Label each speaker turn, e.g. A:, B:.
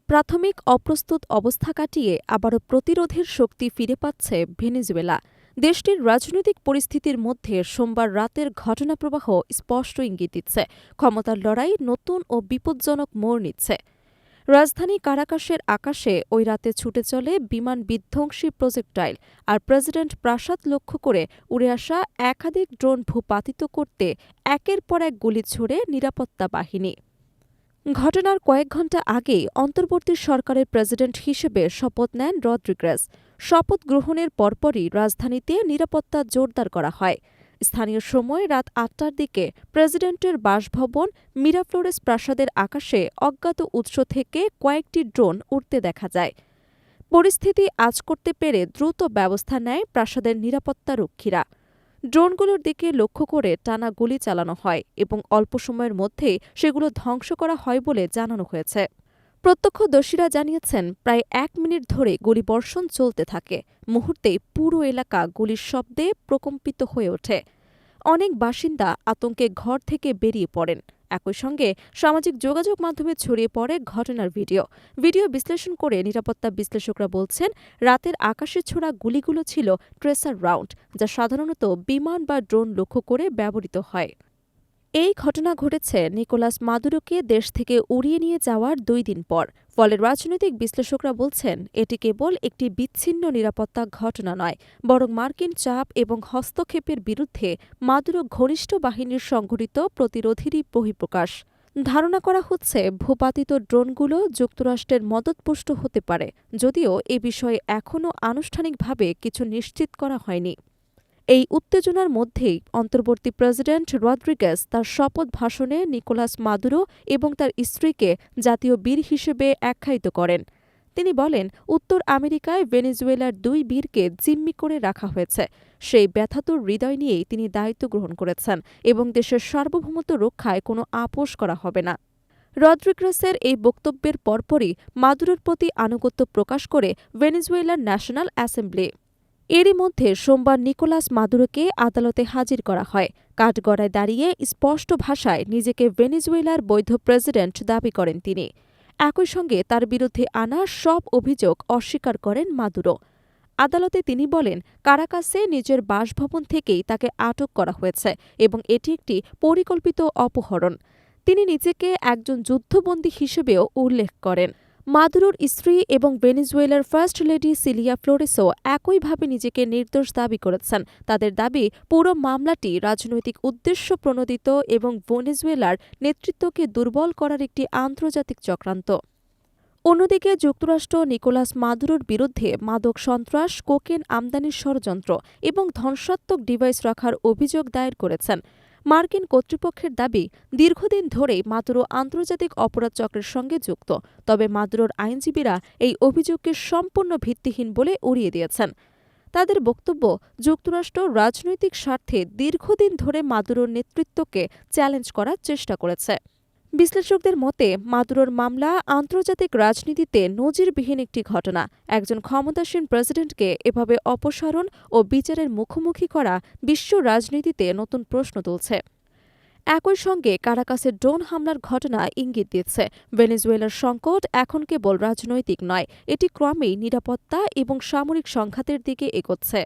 A: প্রাথমিক অপ্রস্তুত অবস্থা কাটিয়ে আবারও প্রতিরোধের শক্তি ফিরে পাচ্ছে ভেনেজুয়েলা। দেশটির রাজনৈতিক পরিস্থিতির মধ্যে সোমবার রাতের ঘটনাপ্রবাহ স্পষ্ট ইঙ্গিত দিচ্ছে ক্ষমতার লড়াই নতুন ও বিপজ্জনক মোড় নিচ্ছে। রাজধানী কারাকাসের আকাশে ওই রাতে ছুটে চলে বিমান বিধ্বংসী প্রজেক্টাইল, আর প্রেসিডেন্ট প্রাসাদ লক্ষ্য করে উড়ে আসা একাধিক ড্রোন ভূপাতিত করতে একের পর এক গুলি ছোড়ে নিরাপত্তা বাহিনী। ঘটনার কয়েক ঘণ্টা আগেই অন্তর্বর্তী সরকারের প্রেসিডেন্ট হিসেবে শপথ নেন রদ্রিগেজ। শপথ গ্রহণের পরপরই রাজধানীতে নিরাপত্তা জোরদার করা হয়। স্থানীয় সময় রাত ৮টার দিকে প্রেসিডেন্টের বাসভবন মিরাফ্লোরেস প্রাসাদের আকাশে অজ্ঞাত উৎস থেকে কয়েকটি ড্রোন উড়তে দেখা যায়। পরিস্থিতি আঁচ করতে পেরে দ্রুত ব্যবস্থা নেয় প্রাসাদের নিরাপত্তারক্ষীরা। ড্রোনগুলোর দিকে লক্ষ্য করে টানা গুলি চালানো হয় এবং অল্প সময়ের মধ্যেই সেগুলো ধ্বংস করা হয় বলে জানানো হয়েছে। প্রত্যক্ষদর্শীরা জানিয়েছেন, প্রায় ১ মিনিট ধরে গুলিবর্ষণ চলতে থাকে। মুহূর্তেই পুরো এলাকা গুলির শব্দে প্রকম্পিত হয়ে ওঠে। অনেক বাসিন্দা আতঙ্কে ঘর থেকে বেরিয়ে পড়েন। একই সঙ্গে সামাজিক যোগাযোগ মাধ্যমে ছড়িয়ে পড়ে ঘটনার ভিডিও বিশ্লেষণ করে নিরাপত্তা বিশ্লেষকরা বলছেন, রাতের আকাশে ছোড়া গুলিগুলো ছিল ট্রেসার রাউন্ড, যা সাধারণত বিমান বা ড্রোন লক্ষ্য করে ব্যবহৃত হয়। এই ঘটনা ঘটেছে নিকোলাস মাদুরোকে দেশ থেকে উড়িয়ে নিয়ে যাওয়ার ২ দিন পর। ফলে রাজনৈতিক বিশ্লেষকরা বলছেন, এটি কেবল একটি বিচ্ছিন্ন নিরাপত্তা ঘটনা নয়, বরং মার্কিন চাপ এবং হস্তক্ষেপের বিরুদ্ধে মাদুরো ঘনিষ্ঠ বাহিনীর সংঘটিত প্রতিরোধেরই বহিঃপ্রকাশ। ধারণা করা হচ্ছে, ভূপাতিত ড্রোনগুলো যুক্তরাষ্ট্রের মদদপুষ্ট হতে পারে, যদিও এ বিষয়ে এখনও আনুষ্ঠানিকভাবে কিছু নিশ্চিত করা হয়নি। এই উত্তেজনার মধ্যেই অন্তর্বর্তী প্রেসিডেন্ট রদ্রিগেজ তার শপথ ভাষণে নিকোলাস মাদুরো এবং তার স্ত্রীকে জাতীয় বীর হিসেবে আখ্যায়িত করেন। তিনি বলেন, উত্তর আমেরিকায় ভেনেজুয়েলার ২ বীরকে জিম্মি করে রাখা হয়েছে। সেই ব্যথাতুর হৃদয় নিয়েই তিনি দায়িত্ব গ্রহণ করেছেন এবং দেশের সার্বভৌমত্ব রক্ষায় কোনো আপোস করা হবে না। রদ্রিগেজের এই বক্তব্যের পরপরই মাদুরোর প্রতি আনুগত্য প্রকাশ করে ভেনেজুয়েলার ন্যাশনাল অ্যাসেম্বলি। এরই মধ্যে সোমবার নিকোলাস মাদুরোকে আদালতে হাজির করা হয়। কাঠগড়ায় দাঁড়িয়ে স্পষ্ট ভাষায় নিজেকে ভেনেজুয়েলার বৈধ প্রেসিডেন্ট দাবি করেন তিনি। একই সঙ্গে তার বিরুদ্ধে আনা সব অভিযোগ অস্বীকার করেন মাদুরো। আদালতে তিনি বলেন, কারাকাসে নিজের বাসভবন থেকেই তাকে আটক করা হয়েছে এবং এটি একটি পরিকল্পিত অপহরণ। তিনি নিজেকে একজন যুদ্ধবন্দী হিসেবেও উল্লেখ করেন। মাদুরোর স্ত্রী এবং ভেনেজুয়েলার ফার্স্ট লেডি সিলিয়া ফ্লোরেসও একইভাবে নিজেকে নির্দোষ দাবি করেছেন। তাদের দাবি, পুরো মামলাটি রাজনৈতিক উদ্দেশ্য প্রণোদিত এবং ভেনেজুয়েলার নেতৃত্বকে দুর্বল করার একটি আন্তর্জাতিক চক্রান্ত। অন্যদিকে যুক্তরাষ্ট্র নিকোলাস মাদুরোর বিরুদ্ধে মাদক সন্ত্রাস, কোকেন আমদানির ষড়যন্ত্র এবং ধ্বংসাত্মক ডিভাইস রাখার অভিযোগ দায়ের করেছেন। মার্কিন কর্তৃপক্ষের দাবি, দীর্ঘদিন ধরেই মাদুরো আন্তর্জাতিক অপরাধ চক্রের সঙ্গে যুক্ত। তবে মাদুরোর আইনজীবীরা এই অভিযোগকে সম্পূর্ণ ভিত্তিহীন বলে উড়িয়ে দিয়েছেন। তাদের বক্তব্য, যুক্তরাষ্ট্র রাজনৈতিক স্বার্থে দীর্ঘদিন ধরে মাদুরোর নেতৃত্বকে চ্যালেঞ্জ করার চেষ্টা করেছে। বিশ্লেষকদের মতে, মাদুরোর মামলা আন্তর্জাতিক রাজনীতিতে নজিরবিহীন একটি ঘটনা। একজন ক্ষমতাসীন প্রেসিডেন্টকে এভাবে অপসারণ ও বিচারের মুখোমুখি করা বিশ্ব রাজনীতিতে নতুন প্রশ্ন তুলছে। একই সঙ্গে কারাকাসের ড্রোন হামলার ঘটনা ইঙ্গিত দিচ্ছে, ভেনেজুয়েলার সংকট এখন কেবল রাজনৈতিক নয়, এটি ক্রমেই নিরাপত্তা এবং সামরিক সংঘাতের দিকে এগোচ্ছে।